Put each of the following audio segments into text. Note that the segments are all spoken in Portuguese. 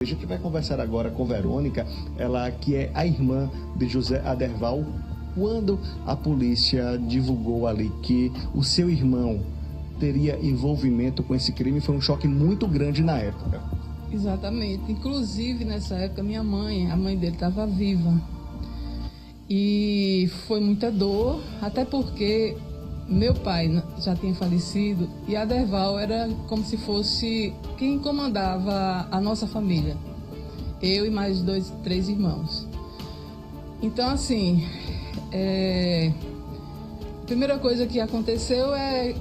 A gente vai conversar agora com Verônica, ela que é a irmã de José Aderval. Quando a polícia divulgou ali que o seu irmão teria envolvimento com esse crime, foi um choque muito grande na época. Exatamente. Inclusive, nessa época, minha mãe, a mãe dele estava viva. E foi muita dor, até porque meu pai já tinha falecido e Aderval era como se fosse quem comandava a nossa família. Eu e mais 2, 3 irmãos. Então, assim, a primeira coisa que aconteceu é...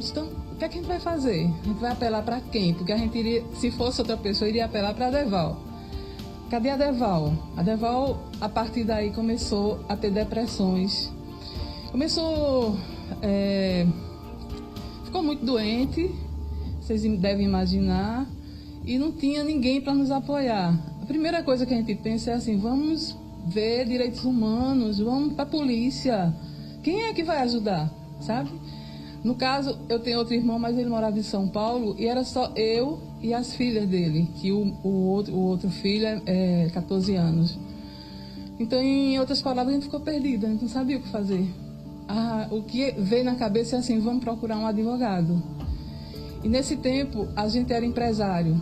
Então, o que é que a gente vai fazer? A gente vai apelar para quem? Porque a gente iria, se fosse outra pessoa, iria apelar para Aderval. Cadê Aderval? Aderval, a partir daí, começou a ter depressões. Ficou muito doente, vocês devem imaginar, e não tinha ninguém para nos apoiar. A primeira coisa que a gente pensa é assim, vamos ver direitos humanos, vamos para a polícia. Quem é que vai ajudar, sabe? No caso, eu tenho outro irmão, mas ele morava em São Paulo, e era só eu e as filhas dele, que o outro filho é 14 anos. Então, em outras palavras, a gente ficou perdida, a gente não sabia o que fazer. O que veio na cabeça é assim, vamos procurar um advogado. E nesse tempo, a gente era empresário.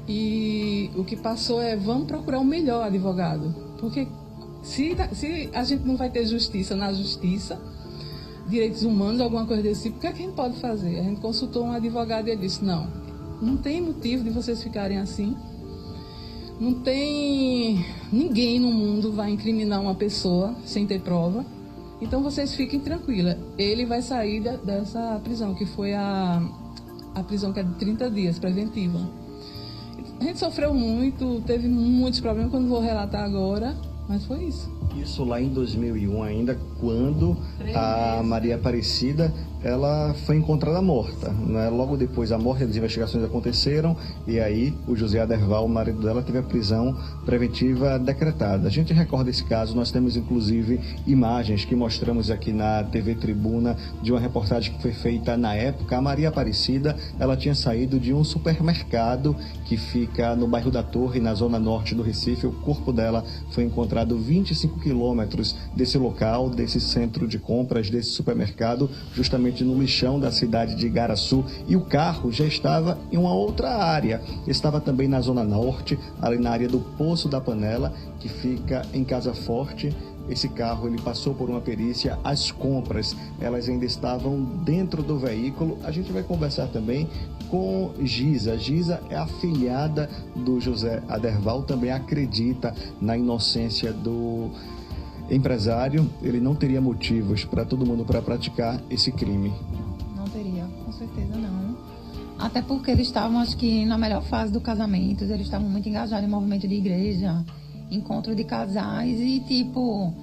E o que passou é, vamos procurar o melhor advogado. Porque se a gente não vai ter justiça na justiça, direitos humanos, alguma coisa desse tipo, o que é que a gente pode fazer? A gente consultou um advogado e ele disse, não tem motivo de vocês ficarem assim. Não tem... Ninguém no mundo vai incriminar uma pessoa sem ter prova. Então vocês fiquem tranquilas. Ele vai sair dessa prisão, que foi a prisão que é de 30 dias, preventiva. A gente sofreu muito, teve muitos problemas que eu não vou relatar agora, mas foi isso. Isso lá em 2001 ainda, quando a Maria Aparecida, ela foi encontrada morta, né? Logo depois da morte, as investigações aconteceram e aí o José Aderval, o marido dela, teve a prisão preventiva decretada. A gente recorda esse caso, nós temos inclusive imagens que mostramos aqui na TV Tribuna de uma reportagem que foi feita na época. A Maria Aparecida, ela tinha saído de um supermercado que fica no bairro da Torre, na zona norte do Recife. O corpo dela foi encontrado 25 quilômetros desse local, desse centro de compras, desse supermercado, justamente no lixão da cidade de Igaraçu, e o carro já estava em uma outra área. Estava também na zona norte, ali na área do Poço da Panela, que fica em Casa Forte. Esse carro, ele passou por uma perícia, as compras, elas ainda estavam dentro do veículo. A gente vai conversar também com Gisa. Gisa é afilhada do José Aderval, também acredita na inocência do empresário. Ele não teria motivos para todo mundo para praticar esse crime. Não teria, com certeza não. Até porque eles estavam, acho que, na melhor fase do casamento. Eles estavam muito engajados em movimento de igreja, encontro de casais e, tipo,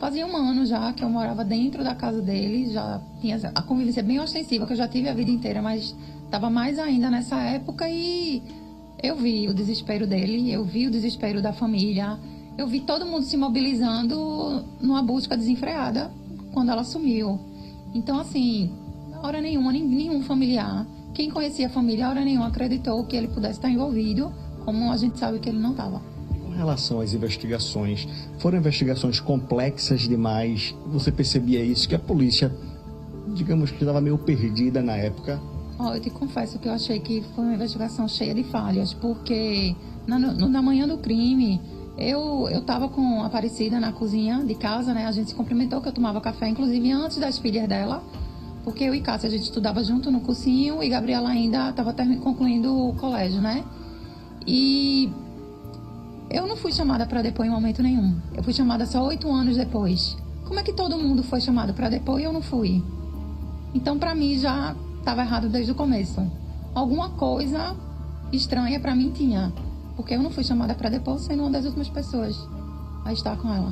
fazia um ano já que eu morava dentro da casa dele. Já tinha a convivência bem ostensiva, que eu já tive a vida inteira, mas estava mais ainda nessa época. E eu vi o desespero dele, eu vi o desespero da família. Eu vi todo mundo se mobilizando numa busca desenfreada quando ela sumiu. Então, assim, hora nenhuma, nenhum familiar, quem conhecia a família, hora nenhuma acreditou que ele pudesse estar envolvido, como a gente sabe que ele não estava. Com relação às investigações, foram investigações complexas demais? Você percebia isso, que a polícia, digamos que estava meio perdida na época? Eu te confesso que eu achei que foi uma investigação cheia de falhas, porque na manhã do crime... Eu estava com a Aparecida na cozinha de casa, né? A gente se cumprimentou, que eu tomava café, inclusive antes das filhas dela, porque eu e Cássia, a gente estudava junto no cursinho e Gabriela ainda estava concluindo o colégio, né? E eu não fui chamada para depor em momento nenhum. Eu fui chamada só 8 anos depois. Como é que todo mundo foi chamado para depor e eu não fui? Então, para mim, já estava errado desde o começo. Alguma coisa estranha para mim tinha. Porque eu não fui chamada para depor, sendo uma das últimas pessoas a estar com ela.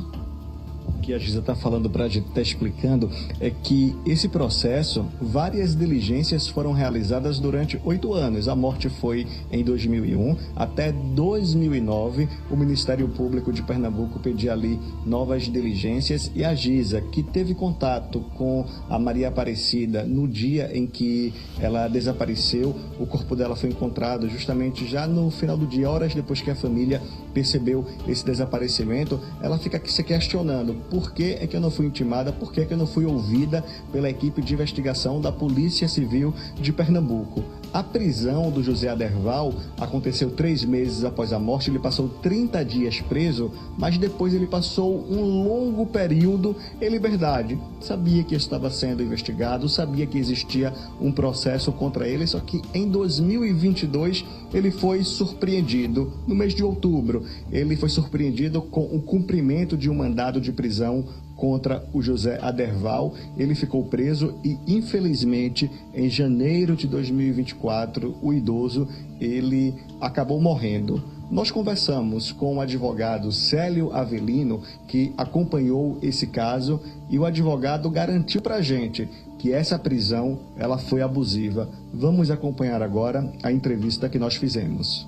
O que a Giza está falando para a gente, está explicando, é que esse processo, várias diligências foram realizadas durante 8 anos. A morte foi em 2001, até 2009, o Ministério Público de Pernambuco pedia ali novas diligências, e a Giza, que teve contato com a Maria Aparecida no dia em que ela desapareceu, o corpo dela foi encontrado justamente já no final do dia, horas depois que a família percebeu esse desaparecimento. Ela fica se questionando: por que é que eu não fui intimada, por que é que eu não fui ouvida pela equipe de investigação da Polícia Civil de Pernambuco? A prisão do José Aderval aconteceu 3 meses após a morte. Ele passou 30 dias preso, mas depois ele passou um longo período em liberdade. Sabia que estava sendo investigado, sabia que existia um processo contra ele, só que em 2022 ele foi surpreendido. No mês de outubro, ele foi surpreendido com o cumprimento de um mandado de prisão contra o José Aderval. Ele ficou preso e, infelizmente, em janeiro de 2024, o idoso, ele acabou morrendo. Nós conversamos com o advogado Célio Avelino, que acompanhou esse caso, e o advogado garantiu para a gente que essa prisão ela foi abusiva. Vamos acompanhar agora a entrevista que nós fizemos.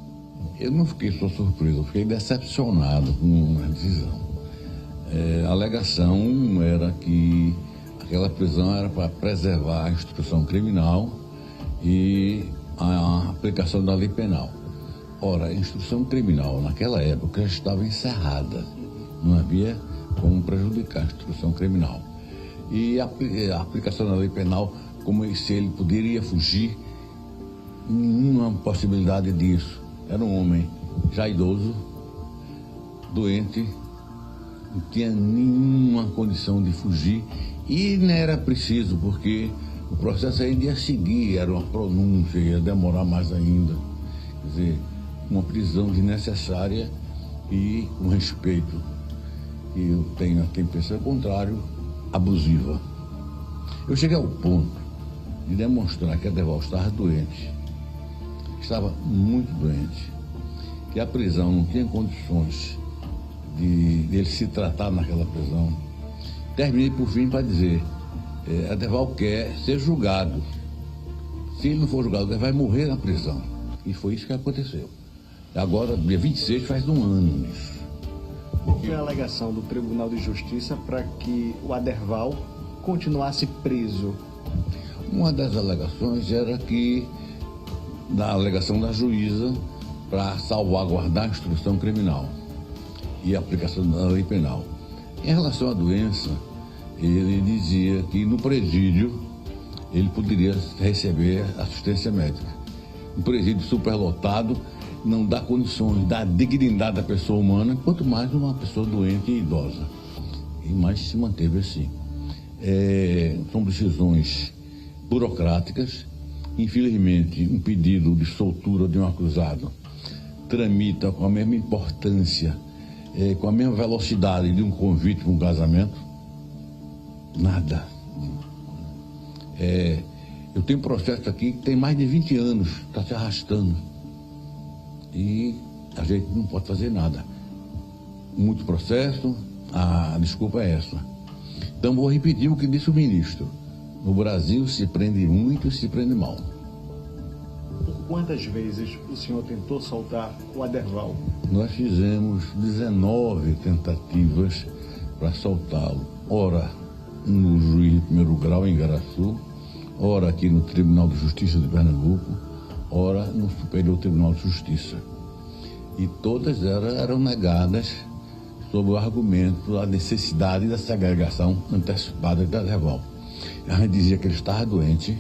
Eu não fiquei só surpreso, eu fiquei decepcionado com a decisão. A alegação era que aquela prisão era para preservar a instituição criminal e a aplicação da lei penal. Ora, a instituição criminal naquela época já estava encerrada, não havia como prejudicar a instituição criminal. E a aplicação da lei penal, como se ele poderia fugir, nenhuma possibilidade disso. Era um homem já idoso, doente, não tinha nenhuma condição de fugir, e não era preciso, porque o processo ainda ia seguir, era uma pronúncia, ia demorar mais ainda. Quer dizer, uma prisão desnecessária e, com respeito que eu tenho a quem pensa o contrário, abusiva. Eu cheguei ao ponto de demonstrar que Aderval estava doente, estava muito doente, que a prisão não tinha condições de ele se tratar naquela prisão. Terminei por fim para dizer: Aderval quer ser julgado. Se ele não for julgado, ele vai morrer na prisão. E foi isso que aconteceu. Agora, dia 26, faz um ano isso. Qual foi a alegação do Tribunal de Justiça para que o Aderval continuasse preso? Uma das alegações era que, da alegação da juíza, para salvaguardar a instrução criminal e a aplicação da lei penal. Em relação à doença, ele dizia que no presídio ele poderia receber assistência médica. Um presídio superlotado não dá condições, dá dignidade à pessoa humana, quanto mais uma pessoa doente e idosa. E mais se manteve assim. São decisões burocráticas. Infelizmente, um pedido de soltura de um acusado tramita com a mesma importância, com a mesma velocidade de um convite para um casamento. Nada. Eu tenho um processo aqui que tem mais de 20 anos, está se arrastando. E a gente não pode fazer nada. Muito processo, a desculpa é essa. Então vou repetir o que disse o ministro: no Brasil se prende muito e se prende mal. Por quantas vezes o senhor tentou soltar o Aderval? Nós fizemos 19 tentativas para soltá-lo. Ora no juiz de primeiro grau em Igaraçu, ora aqui no Tribunal de Justiça de Pernambuco, ora no Superior Tribunal de Justiça. E todas eram negadas sob o argumento da necessidade da segregação antecipada de Aderval. A gente dizia que ele estava doente,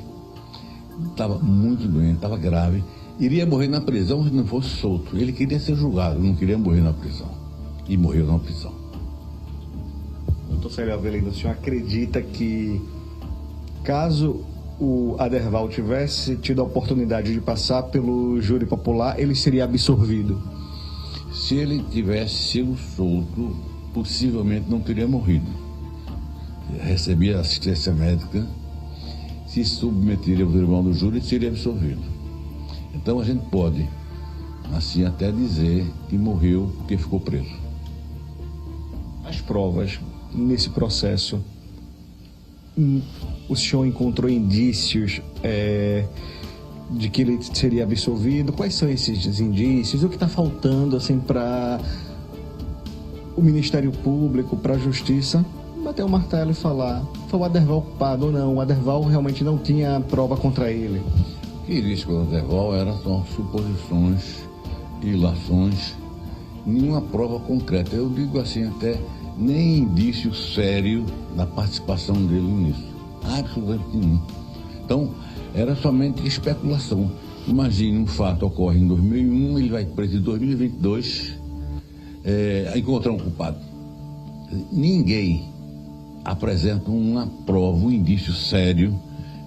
estava muito doente, estava grave, iria morrer na prisão se não fosse solto. Ele queria ser julgado, não queria morrer na prisão. E morreu na prisão. Doutor Célio Avelino, o senhor acredita que, caso o Aderval tivesse tido a oportunidade de passar pelo júri popular, ele seria absolvido? Se ele tivesse sido solto, possivelmente não teria morrido. Recebia assistência médica, se submeteria ao tribunal do júri e seria absolvido. Então a gente pode, assim, até dizer que morreu porque ficou preso. As provas nesse processo, o senhor encontrou indícios de que ele seria absolvido? Quais são esses indícios? O que está faltando assim, para o Ministério Público, para a Justiça, bater o martelo e falar: foi o Aderval culpado ou não? O Aderval realmente não tinha prova contra ele. O que existe com o Aderval eram só suposições, ilações, nenhuma prova concreta. Eu digo assim, até nem indício sério da participação dele nisso. Absolutamente nenhum. Então, era somente especulação. Imagine, um fato ocorre em 2001, ele vai preso em 2022, encontrar um culpado. Ninguém apresenta uma prova, um indício sério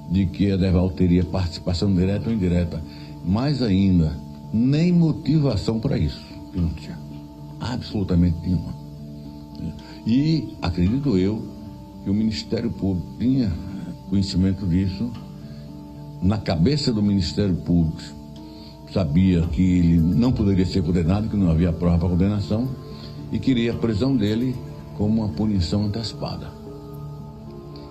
de que Aderval teria participação direta ou indireta. Mais ainda, nem motivação para isso. Não tinha. Absolutamente nenhuma. E acredito eu que o Ministério Público tinha conhecimento disso. Na cabeça do Ministério Público sabia que ele não poderia ser condenado, que não havia prova para condenação, e queria a prisão dele como uma punição antecipada.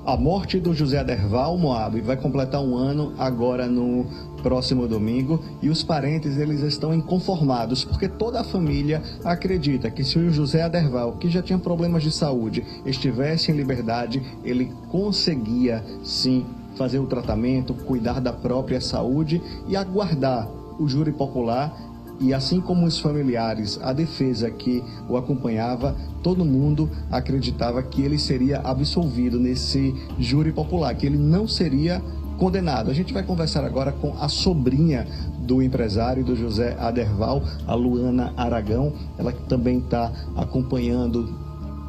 A morte do José Aderval, Moab, vai completar um ano agora no próximo domingo, e os parentes eles estão inconformados porque toda a família acredita que se o José Aderval, que já tinha problemas de saúde, estivesse em liberdade, ele conseguia sim fazer o tratamento, cuidar da própria saúde e aguardar o júri popular. E assim como os familiares, a defesa que o acompanhava, todo mundo acreditava que ele seria absolvido nesse júri popular, que ele não seria condenado. A gente vai conversar agora com a sobrinha do empresário do José Aderval, a Luana Aragão. Ela que também está acompanhando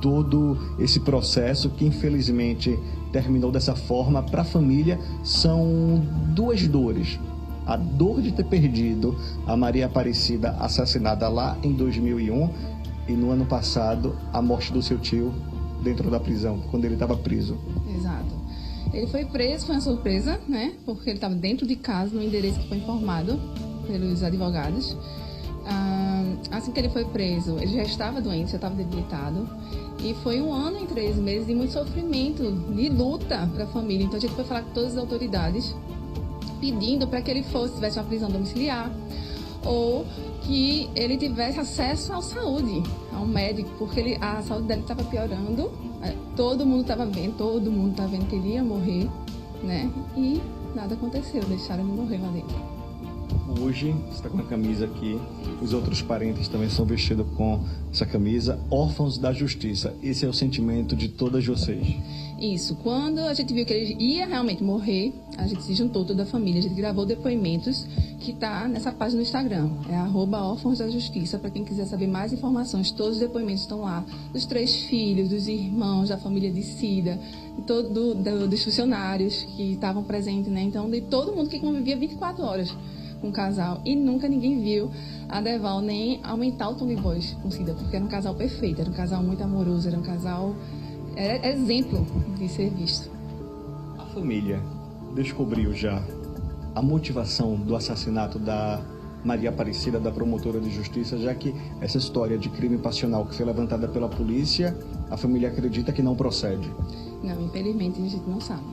todo esse processo que infelizmente terminou dessa forma. Para a família são duas dores: a dor de ter perdido a Maria Aparecida assassinada lá em 2001 e no ano passado a morte do seu tio dentro da prisão, quando ele estava preso. Exato. Ele foi preso, foi uma surpresa, né? Porque ele estava dentro de casa, no endereço que foi informado pelos advogados. Assim que ele foi preso, ele já estava doente, já estava debilitado. E foi 1 ano e 3 meses de muito sofrimento, de luta para a família. Então a gente foi falar com todas as autoridades, pedindo para que ele tivesse uma prisão domiciliar, ou que ele tivesse acesso à saúde, a um médico, porque a saúde dele estava piorando, todo mundo estava vendo que ele ia morrer, né? E nada aconteceu, deixaram ele morrer lá dentro. Hoje, você está com a camisa aqui, os outros parentes também são vestidos com essa camisa, órfãos da justiça. Esse é o sentimento de todas vocês. Isso, quando a gente viu que ele ia realmente morrer, a gente se juntou toda a família, a gente gravou depoimentos que está nessa página do Instagram, é @órfãos da justiça, para quem quiser saber mais informações. Todos os depoimentos estão lá, dos 3 filhos, dos irmãos, da família de Cida, dos funcionários que estavam presentes, né? Então, de todo mundo que convivia 24 horas com o casal, e nunca ninguém viu Aderval nem aumentar o tom de voz com Cida, porque era um casal perfeito, era um casal muito amoroso, era um casal, era exemplo de ser visto. A família descobriu já a motivação do assassinato da Maria Aparecida, da promotora de justiça, já que essa história de crime passional que foi levantada pela polícia, a família acredita que não procede. Não, infelizmente a gente não sabe.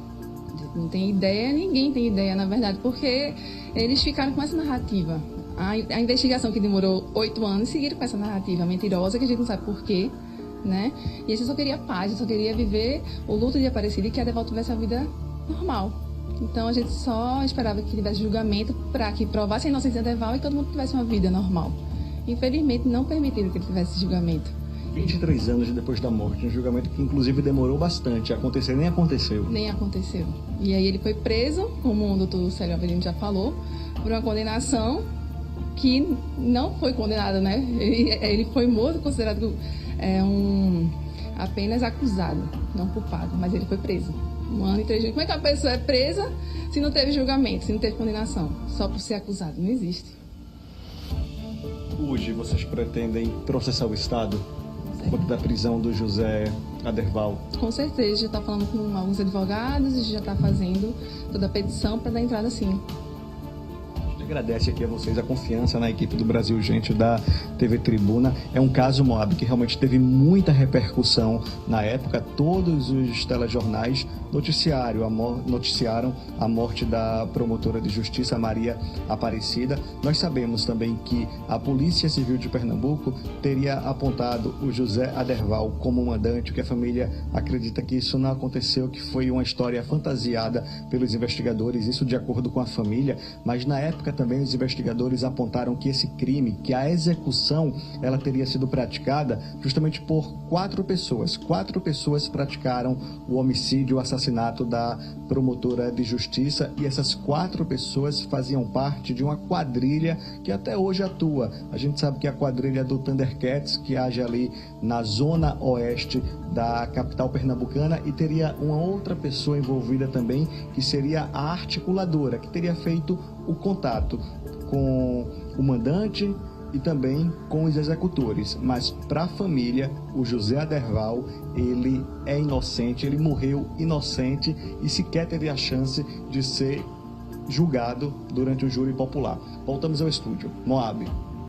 Não tem ideia, ninguém tem ideia, na verdade, porque eles ficaram com essa narrativa. A investigação que demorou 8 anos, seguiram com essa narrativa mentirosa, que a gente não sabe porquê, né? E a gente só queria paz, só queria viver o luto de Aparecida e que a Aderval tivesse a vida normal. Então a gente só esperava que tivesse julgamento para que provasse a inocência de Aderval e todo mundo tivesse uma vida normal. Infelizmente não permitiram que ele tivesse julgamento. 23 anos depois da morte, um julgamento que inclusive demorou bastante a acontecer, nem aconteceu. Nem aconteceu. E aí ele foi preso, como o doutor Célio Avelino já falou, por uma condenação que não foi condenada, né? Ele foi morto, considerado apenas acusado, não culpado, mas ele foi preso. 1 ano e 3 dias. Como é que a pessoa é presa se não teve julgamento, se não teve condenação? Só por ser acusado, não existe. Hoje vocês pretendem processar o Estado por conta da prisão do José Aderval? Com certeza, já está falando com alguns advogados e já está fazendo toda a petição para dar entrada sim. Agradece aqui a vocês a confiança na equipe do Brasil Urgente da TV Tribuna. É um caso, Moab, que realmente teve muita repercussão na época. Todos os telejornais noticiaram a morte da promotora de justiça, Maria Aparecida. Nós sabemos também que a Polícia Civil de Pernambuco teria apontado o José Aderval como mandante, que a família acredita que isso não aconteceu, que foi uma história fantasiada pelos investigadores, isso de acordo com a família, mas na época também os investigadores apontaram que esse crime, que a execução, ela teria sido praticada justamente por 4 pessoas. 4 pessoas praticaram o homicídio, o assassinato da promotora de justiça, e essas 4 pessoas faziam parte de uma quadrilha que até hoje atua. A gente sabe que a quadrilha do Thundercats, que age ali na zona oeste da capital pernambucana, e teria uma outra pessoa envolvida também, que seria a articuladora, que teria feito o contato com o mandante e também com os executores. Mas para a família, o José Aderval, ele é inocente, ele morreu inocente e sequer teve a chance de ser julgado durante o júri popular. Voltamos ao estúdio. Moab.